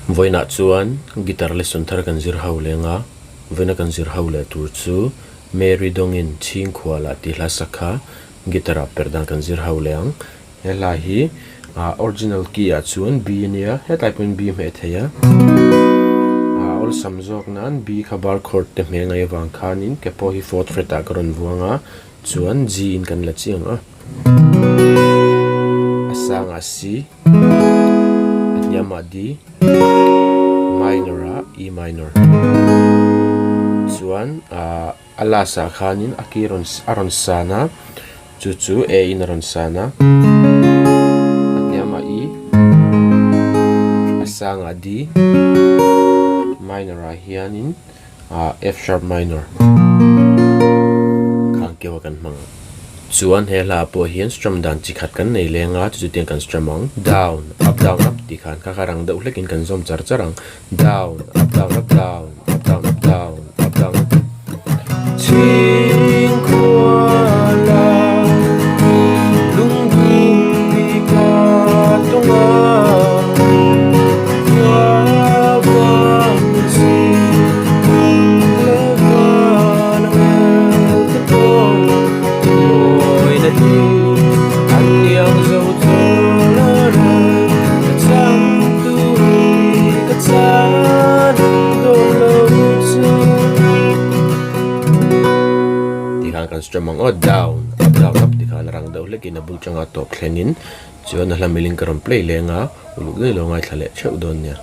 voina chuan guitar lesson thar kan zir ho lenga voina kan zir ho le tur chu Mary dongin Chhingkhualah ti hla sakha guitar Perhdan kan zir ho leang hela hi original key a chuan B nia he type in B me theya all samjok nan B khabar chord te me ngai wang khanin ke po hi 4th fret a karon buanga chuan G in kan la chiang a asang a C Nyama D minor a E minor chuan alasa khanin akiron aron sana chu A in aron sana Nyama E asanga D minor a hianin F sharp minor khang kewa kan mang chuan he la po hian strum dan chi khat kan nei lenga chu tiang kan strumang down up ti khan ka karang da ulekin kan zom charang down up down up down up down up down up down Chhingkhualah lunghi ka tonga strumang down up di khan rang daw lekin abul changa to khlengin chuan hla miling karon play lenga uluk dei lo ngai thlale cheu don nia